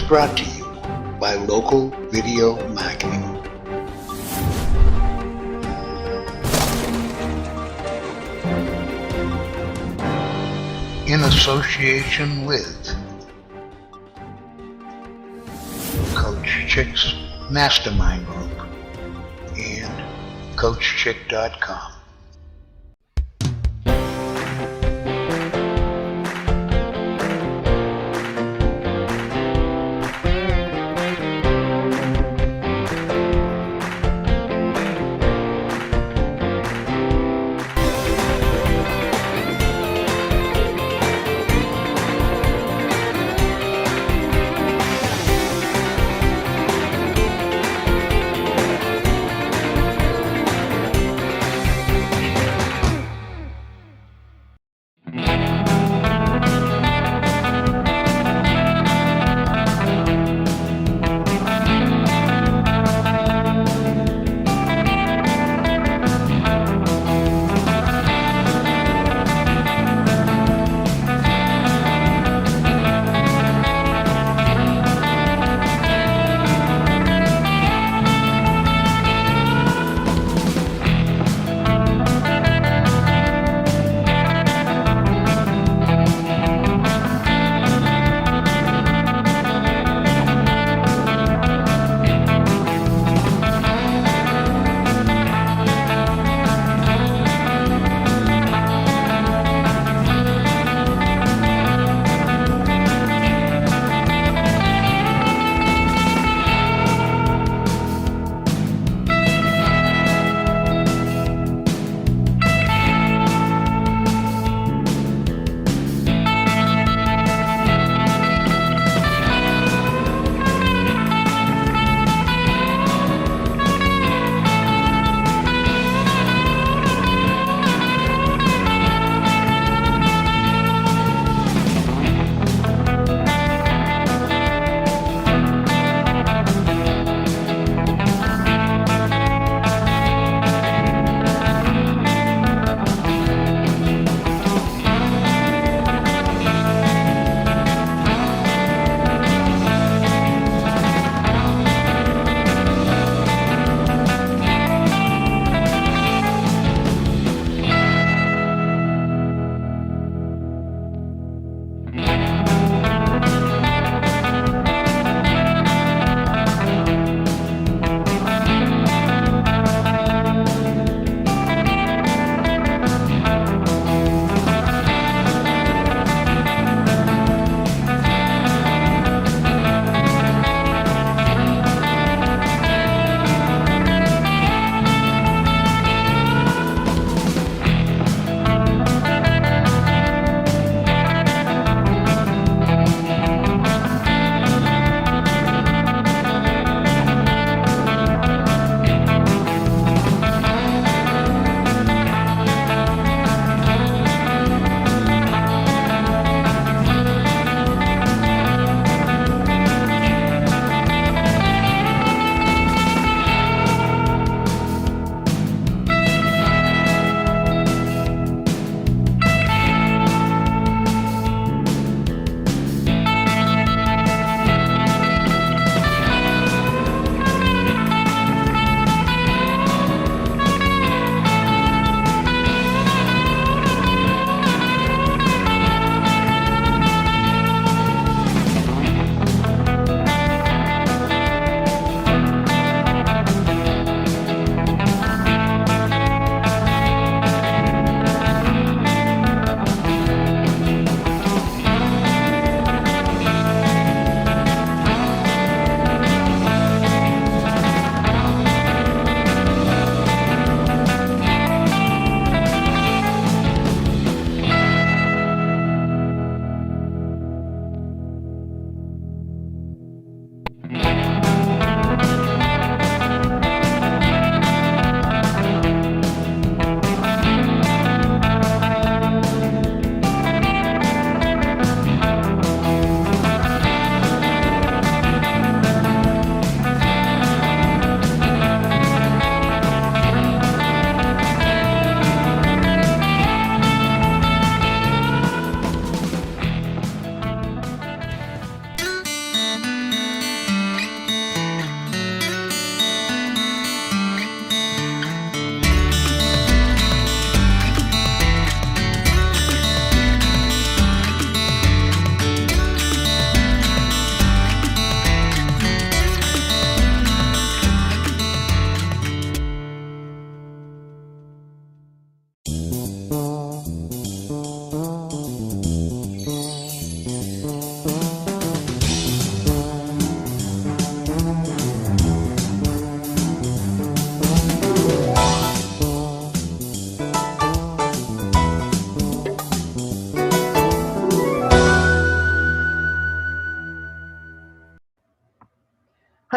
brought to you by Local Video Marketing. In association with Coach Chick's Mastermind Group and CoachChick.com.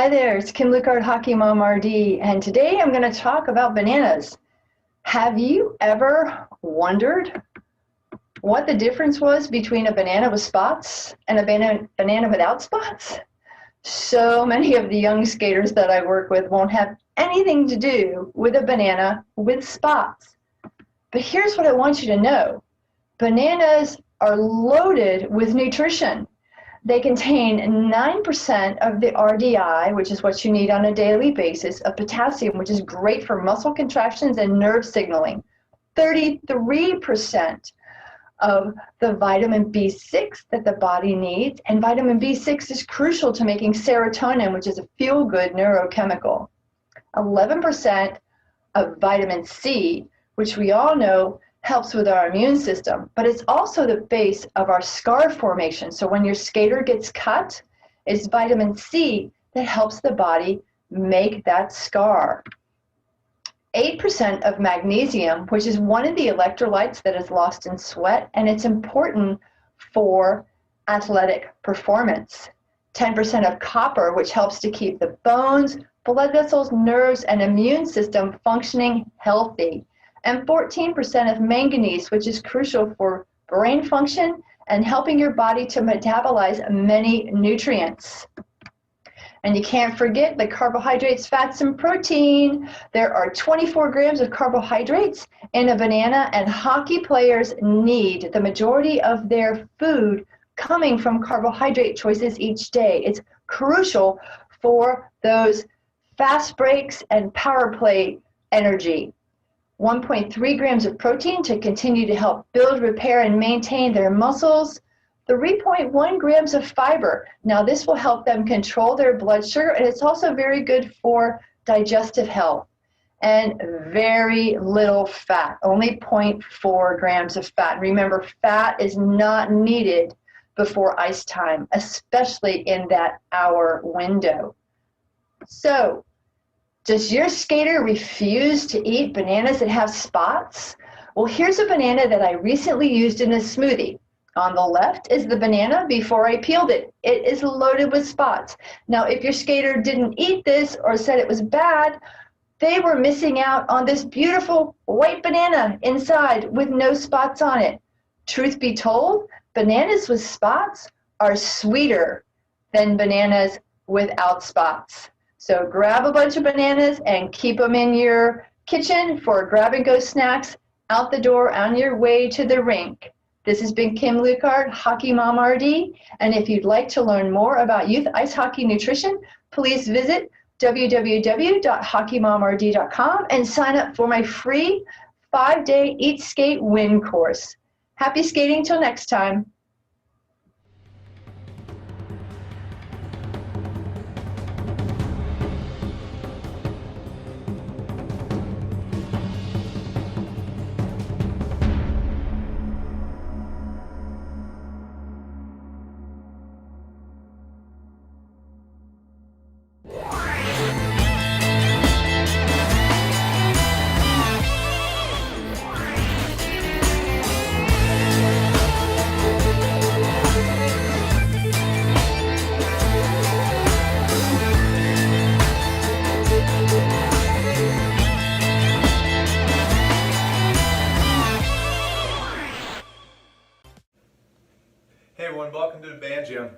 Hi there, it's Kim Lukhard, Hockey Mom RD, and today I'm going to talk about bananas. Have you ever wondered what the difference was between a banana with spots and a banana without spots? So many of the young skaters that I work with won't have anything to do with a banana with spots. But here's what I want you to know. Bananas are loaded with nutrition. They contain 9% of the RDI, which is what you need on a daily basis, of potassium, which is great for muscle contractions and nerve signaling. 33% of the vitamin B6 that the body needs, and vitamin B6 is crucial to making serotonin, which is a feel-good neurochemical. 11% of vitamin C, which we all know helps with our immune system, but it's also the base of our scar formation. So when your skater gets cut, it's vitamin C that helps the body make that scar. 8% of magnesium, which is one of the electrolytes that is lost in sweat, and it's important for athletic performance. 10% of copper, which helps to keep the bones, blood vessels, nerves, and immune system functioning healthy. And 14% of manganese, which is crucial for brain function and helping your body to metabolize many nutrients. And you can't forget the carbohydrates, fats, and protein. There are 24 grams of carbohydrates in a banana, and hockey players need the majority of their food coming from carbohydrate choices each day. It's crucial for those fast breaks and power play energy. 1.3 grams of protein to continue to help build, repair, and maintain their muscles. 3.1 grams of fiber. Now this will help them control their blood sugar, and it's also very good for digestive health. And very little fat, only 0.4 grams of fat. Remember, fat is not needed before ice time, especially in that hour window. So, does your skater refuse to eat bananas that have spots? Well, here's a banana that I recently used in a smoothie. On the left is the banana before I peeled it. It is loaded with spots. Now, if your skater didn't eat this or said it was bad, they were missing out on this beautiful white banana inside with no spots on it. Truth be told, bananas with spots are sweeter than bananas without spots. So grab a bunch of bananas and keep them in your kitchen for grab-and-go snacks out the door on your way to the rink. This has been Kim Lukhard, Hockey Mom RD, and if you'd like to learn more about youth ice hockey nutrition, please visit www.hockeymomrd.com and sign up for my free 5-day Eat, Skate, Win course. Happy skating till next time. Hey everyone, welcome to the Band Gym.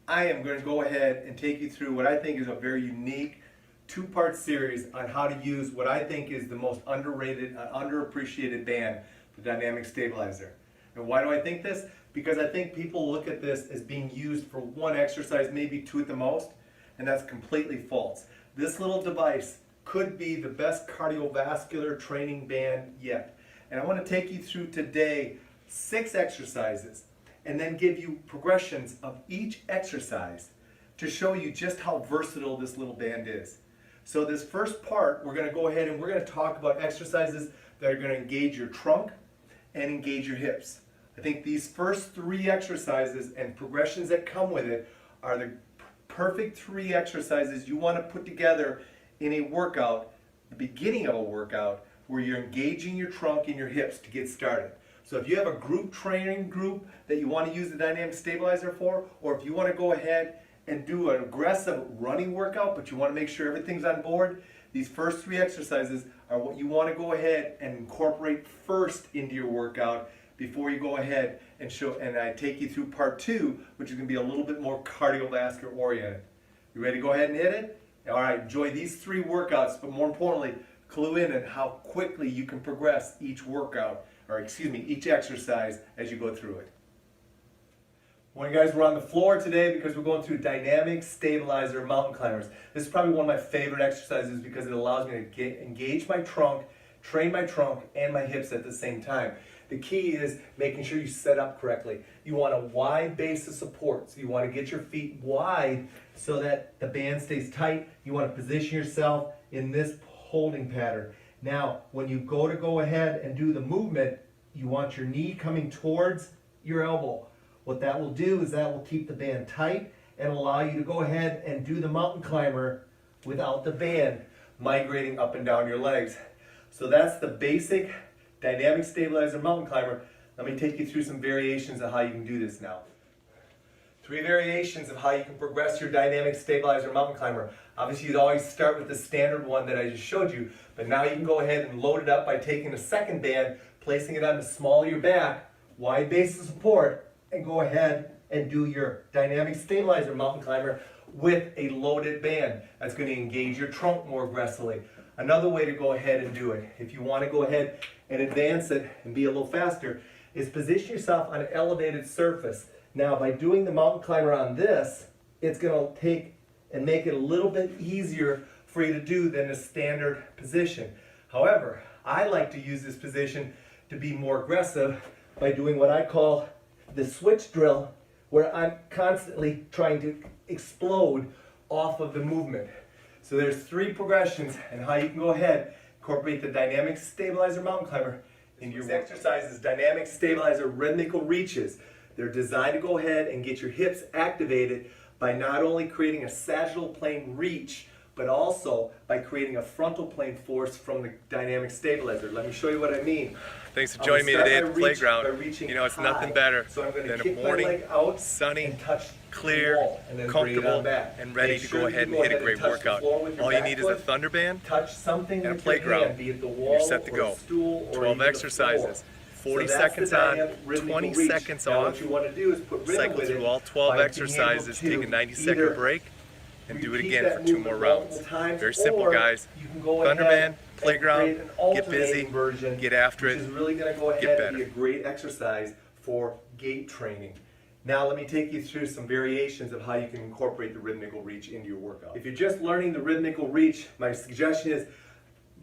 I am going to go ahead and take you through what I think is a very unique two-part series on how to use what I think is the most underrated and underappreciated band, the dynamic stabilizer. And why do I think this? Because I think people look at this as being used for one exercise, maybe two at the most, and that's completely false. This little device could be the best cardiovascular training band yet. And I want to take you through today 6 exercises and then give you progressions of each exercise to show you just how versatile this little band is. So this first part, we're going to go ahead and we're going to talk about exercises that are going to engage your trunk and engage your hips. I think these first 3 exercises and progressions that come with it are the perfect 3 exercises you want to put together in a workout, the beginning of a workout, where you're engaging your trunk and your hips to get started. So if you have a group training group that you want to use the dynamic stabilizer for, or if you want to go ahead and do an aggressive running workout, but you want to make sure everything's on board, these first 3 exercises are what you want to go ahead and incorporate first into your workout before you go ahead and I take you through part 2, which is going to be a little bit more cardiovascular oriented. You ready to go ahead and hit it? All right, enjoy these 3 workouts, but more importantly, clue in on how quickly you can progress each workout, or excuse me, each exercise as you go through it. Well, you guys, we're on the floor today because we're going through dynamic stabilizer mountain climbers. This is probably one of my favorite exercises because it allows me to engage my trunk, train my trunk and my hips at the same time. The key is making sure you set up correctly. You want a wide base of support, so you want to get your feet wide so that the band stays tight. You want to position yourself in this holding pattern. Now, when you go ahead and do the movement, you want your knee coming towards your elbow. What that will do is that will keep the band tight and allow you to go ahead and do the mountain climber without the band migrating up and down your legs. So that's the basic dynamic stabilizer mountain climber. Let me take you through some variations of how you can do this now. 3 variations of how you can progress your dynamic stabilizer mountain climber. Obviously, you'd always start with the standard one that I just showed you, but now you can go ahead and load it up by taking a second band, placing it on the small of your back, wide base of support, and go ahead and do your dynamic stabilizer mountain climber with a loaded band. That's going to engage your trunk more aggressively. Another way to go ahead and do it, if you want to go ahead and advance it and be a little faster, is position yourself on an elevated surface. Now, by doing the mountain climber on this, it's going to take and make it a little bit easier for you to do than a standard position. However, I like to use this position to be more aggressive by doing what I call the switch drill, where I'm constantly trying to explode off of the movement. So there's 3 progressions and how you can go ahead, incorporate the dynamic stabilizer mountain climber into your exercises. Dynamic stabilizer rhythmical reaches. They're designed to go ahead and get your hips activated by not only creating a sagittal plane reach, but also by creating a frontal plane force from the dynamic stabilizer. Let me show you what I mean. Thanks for joining me today at the playground. You know, it's nothing better than a morning, sunny, clear, comfortable, and ready to go ahead and hit a great workout. All you need is a Thunderband and a playground. You're set to go. 12 exercises. 40 seconds on, 20 seconds off. Cycle through all 12 exercises, take a 90-second break, and do it again for 2 more rounds. Very simple, guys. Thunderband, playground, get busy, get after it, Which is really going to go ahead and be a great exercise for gait training. Now let me take you through some variations of how you can incorporate the rhythmical reach into your workout. If you're just learning the rhythmical reach, my suggestion is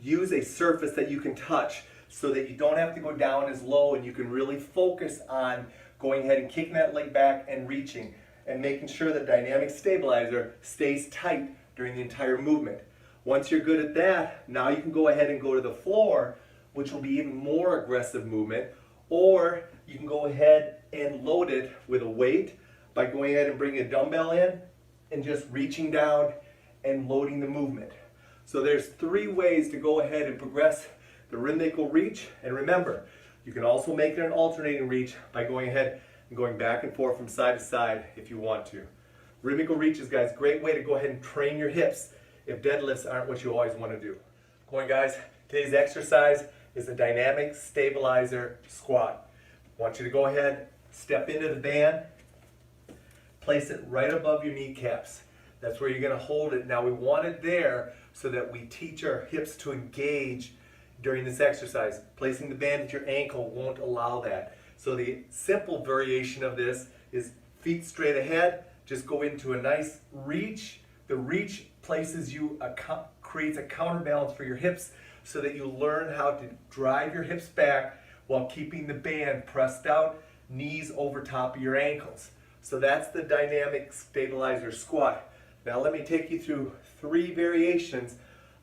use a surface that you can touch so that you don't have to go down as low and you can really focus on going ahead and kicking that leg back and reaching and making sure the dynamic stabilizer stays tight during the entire movement. Once you're good at that, now you can go ahead and go to the floor, which will be even more aggressive movement, or you can go ahead and load it with a weight by going ahead and bringing a dumbbell in and just reaching down and loading the movement. So there's 3 ways to go ahead and progress the rhythmical reach, and remember, you can also make it an alternating reach by going ahead and going back and forth from side to side if you want to. Rhythmical reaches, guys, great way to go ahead and train your hips if deadlifts aren't what you always want to do. Going, guys, today's exercise is a dynamic stabilizer squat. I want you to go ahead, step into the band, place it right above your kneecaps. That's where you're going to hold it. Now we want it there so that we teach our hips to engage during this exercise. Placing the band at your ankle won't allow that. So the simple variation of this is feet straight ahead, just go into a nice reach. The reach places you, creates a counterbalance for your hips so that you learn how to drive your hips back while keeping the band pressed out, knees over top of your ankles. So that's the dynamic stabilizer squat. Now let me take you through 3 variations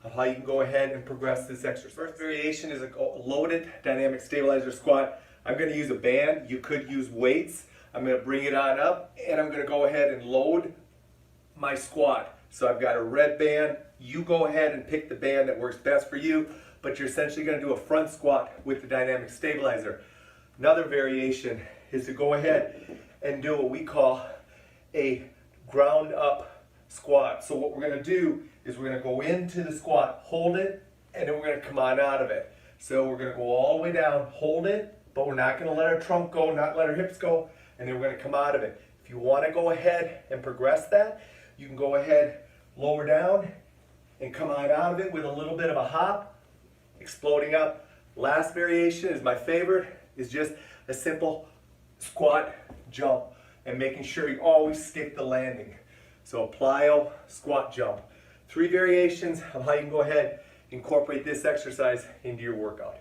of how you can go ahead and progress this exercise. First variation is a loaded dynamic stabilizer squat. I'm going to use a band. You could use weights. I'm going to bring it on up and I'm going to go ahead and load my squat. So I've got a red band. You go ahead and pick the band that works best for you, but you're essentially going to do a front squat with the dynamic stabilizer. Another variation is to go ahead and do what we call a ground up squat. So what we're going to do is we're going to go into the squat, hold it, and then we're going to come on out of it. So we're going to go all the way down, hold it, but we're not going to let our trunk go, not let our hips go, and then we're going to come out of it. If you want to go ahead and progress that, you can go ahead, lower down, and come on out of it with a little bit of a hop, exploding up. Last variation is my favorite, is just a simple squat jump and making sure you always stick the landing. So a plyo squat jump. 3 variations of how you can go ahead and incorporate this exercise into your workout.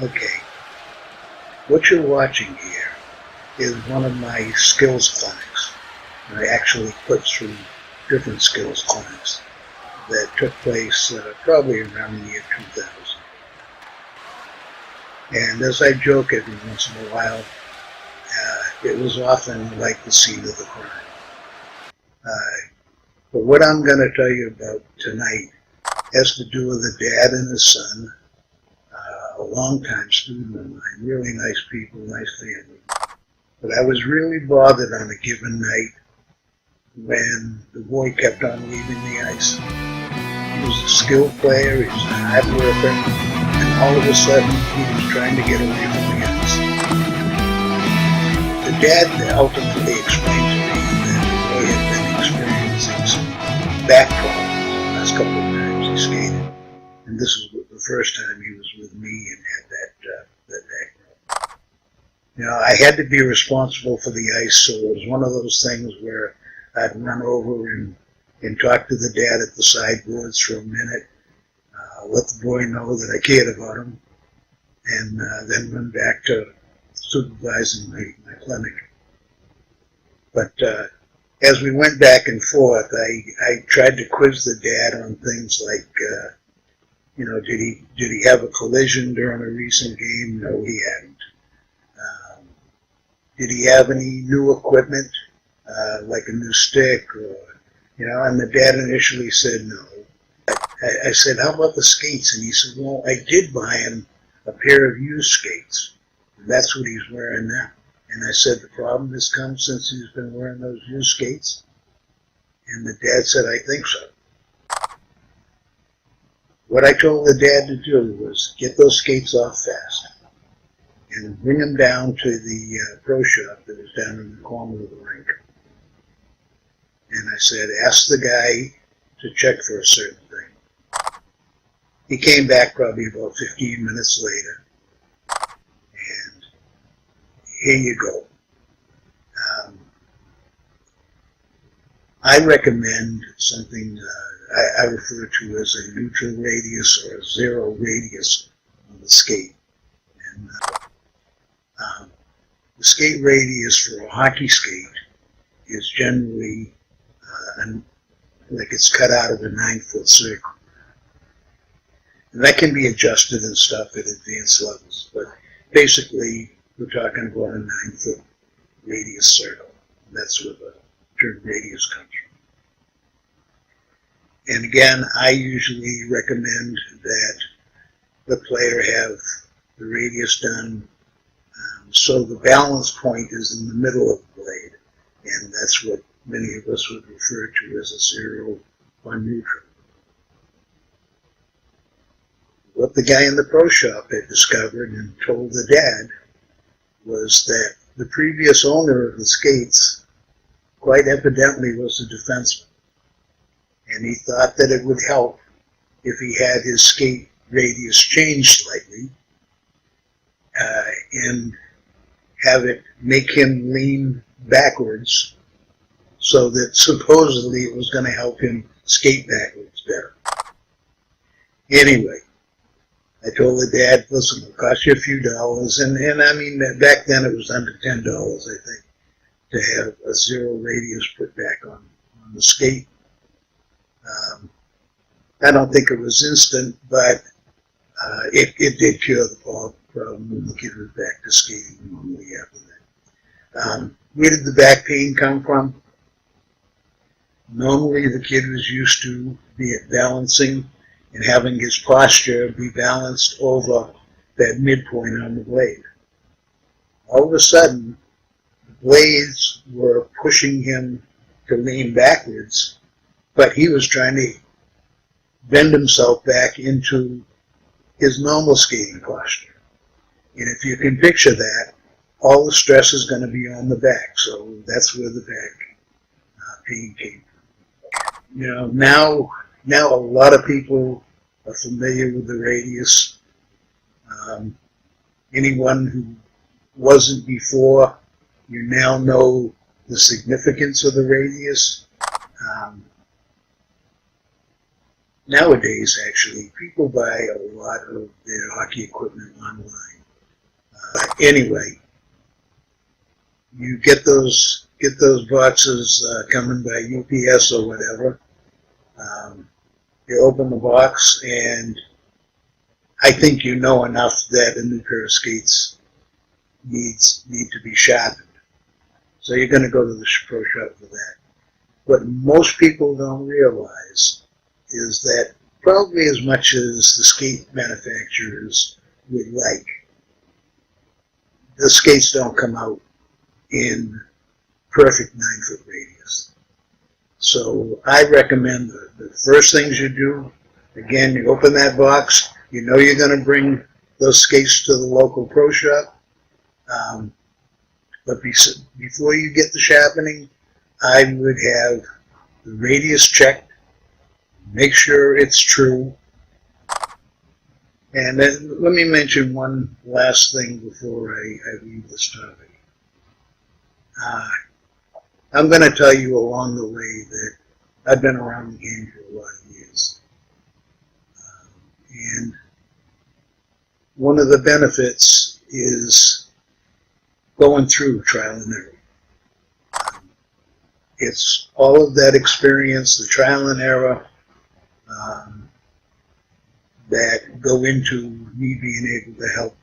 Okay, what you're watching here is one of my skills clinics. I actually put through different skills clinics that took place probably around the year 2000. And as I joke every once in a while, it was often like the scene of the crime. But what I'm going to tell you about tonight has to do with a dad and his son, a long-time student of mine, really nice people, nice family. But I was really bothered on a given night when the boy kept on leaving the ice. He was a skilled player, he was a hard worker, and all of a sudden he was trying to get away from the ice. The dad ultimately explained to me that the boy had been experiencing some back problems the last couple of times he skated. And this was the first time he was with me and had that back problem. You know, I had to be responsible for the ice, so it was one of those things where I'd run over and talk to the dad at the sideboards for a minute, let the boy know that I cared about him, and then run back to supervising my clinic. But as we went back and forth, I tried to quiz the dad on things like, you know, did he have a collision during a recent game? No, he hadn't. Did he have any new equipment, like a new stick, or, you know? And the dad initially said no. I said, how about the skates? And he said, well, I did buy him a pair of used skates. And that's what he's wearing now. And I said, the problem has come since he's been wearing those used skates? And the dad said, I think so. What I told the dad to do was get those skates off fast and bring them down to the pro shop that was down in the corner of the rink. And I said, ask the guy to check for a certain thing. He came back probably about 15 minutes later, and here you go. I recommend something I refer to as a neutral radius or a zero radius on the skate. And the skate radius for a hockey skate is generally like it's cut out of a 9-foot circle. And that can be adjusted and stuff at advanced levels, but basically we're talking about a 9-foot radius circle. That's where the term radius comes from. And again, I usually recommend that the player have the radius done so the balance point is in the middle of the blade, and that's what many of us would refer to as a zero on neutral. What the guy in the pro shop had discovered and told the dad was that the previous owner of the skates quite evidently was a defenseman, and he thought that it would help if he had his skate radius changed slightly, and have it make him lean backwards so that supposedly it was going to help him skate backwards better. Anyway, I told the dad, listen, it'll cost you a few dollars, and I mean, back then it was under $10, I think, to have a zero radius put back on the skate. I don't think it was instant, but it did cure the problem when the kid was back to skating normally after that. Where did the back pain come from? Normally the kid was used to balancing and having his posture be balanced over that midpoint on the blade. All of a sudden, the blades were pushing him to lean backwards, but he was trying to bend himself back into his normal skating posture. And if you can picture that, all the stress is going to be on the back, so that's where the back pain came from. You know, now a lot of people are familiar with the radius. Anyone who wasn't before, you now know the significance of the radius. Nowadays, actually, people buy a lot of their hockey equipment online. Anyway, you get those boxes coming by UPS or whatever. You open the box, and I think you know enough that a new pair of skates need to be sharpened. So you're going to go to the pro shop for that. What most people don't realize is that probably as much as the skate manufacturers would like, the skates don't come out in perfect 9-foot radius. So I recommend the first things you do, again, you open that box, you know you're going to bring those skates to the local pro shop, but before you get the sharpening, I would have the radius checked, make sure it's true. And then let me mention one last thing before I leave this topic. I'm going to tell you along the way that I've been around the game for a lot of years. And one of the benefits is going through trial and error. It's all of that experience, the trial and error, that go into me being able to help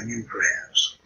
you perhaps.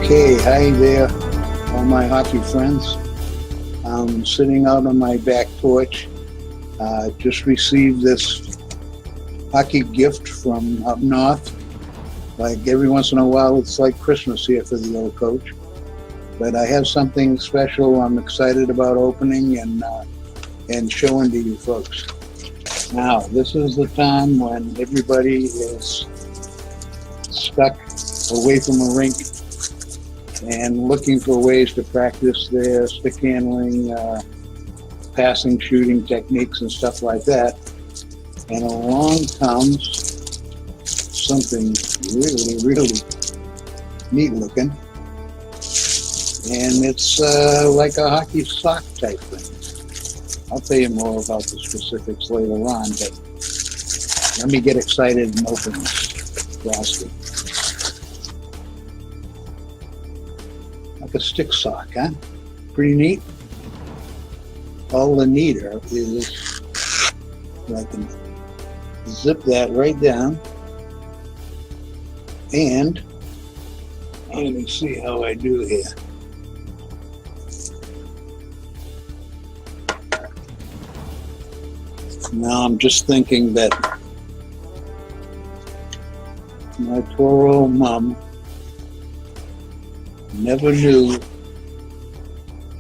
Okay, hi there, all my hockey friends. I'm sitting out on my back porch. Just received this hockey gift from up north. Like every once in a while, it's like Christmas here for the old coach. But I have something special I'm excited about opening and showing to you folks. Now, this is the time when everybody is stuck away from a rink and looking for ways to practice their stick handling, passing, shooting techniques and stuff like that. And along comes something really, really neat looking. And it's like a hockey sock type thing. I'll tell you more about the specifics later on, but let me get excited and open this basket. Like a stick sock, huh? Pretty neat. All the neater is I can zip that right down, and let me see how I do here. Now I'm just thinking that my poor old mom never knew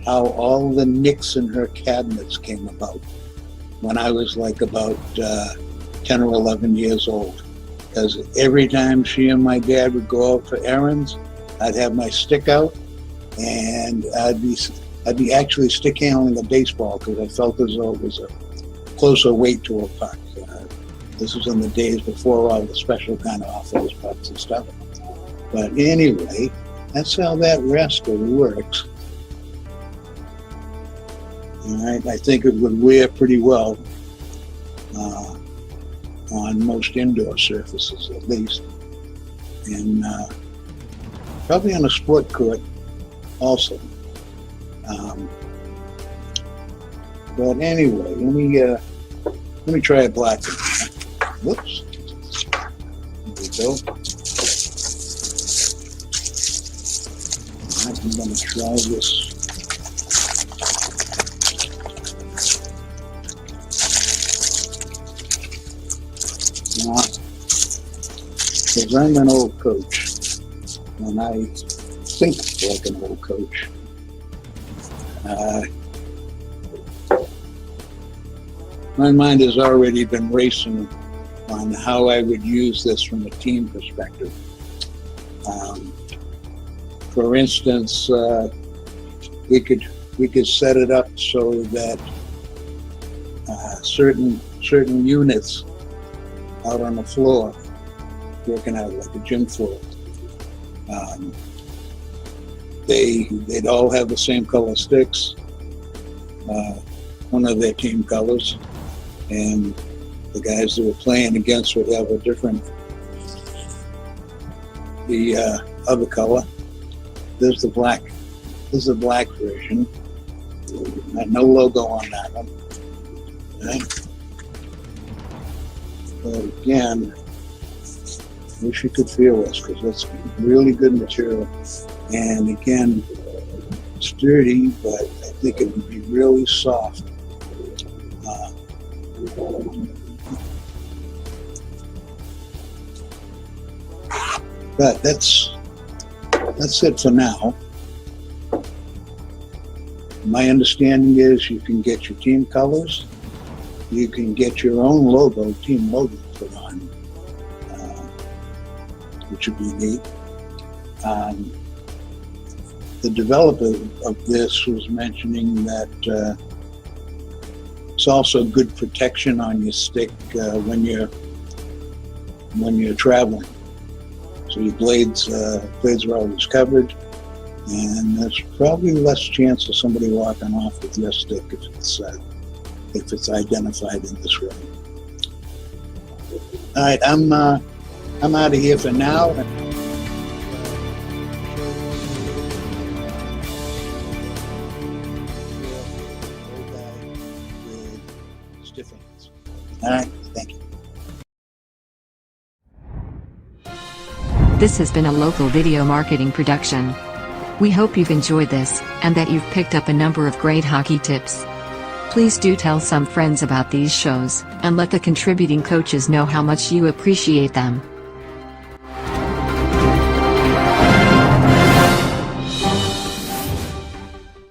how all the nicks in her cabinets came about when I was like about 10 or 11 years old. Because every time she and my dad would go out for errands, I'd have my stick out and I'd be actually stick handling a baseball because I felt as though it was a closer weight to a puck. This was in the days before all the special kind of off-ice pucks and stuff. But anyway, that's how that rascal works. All right, I think it would wear pretty well on most indoor surfaces, at least, and probably on a sport court also. But anyway, let me try a black one. Whoops. There we go. All right, I'm going to try this. Now, because I'm an old coach, and I think like an old coach, my mind has already been racing on how I would use this from a team perspective. For instance, we could set it up so that certain units out on the floor, working out like a gym floor, they'd all have the same color sticks, one of their team colors, and the guys that were playing against would have the other color. There's the black version. No logo on that one. Right? But again, wish you could feel this because it's really good material. And again, sturdy, but I think it would be really soft. But that's it for now. My understanding is you can get your team colors, you can get your own logo, team logo put on, which would be neat. The developer of this was mentioning that it's also good protection on your stick when you're traveling. So your blades are always covered, and there's probably less chance of somebody walking off with your stick if it's identified in this way. All right, I'm out of here for now. All right, thank you. This has been a local video marketing production. We hope you've enjoyed this, and that you've picked up a number of great hockey tips. Please do tell some friends about these shows, and let the contributing coaches know how much you appreciate them.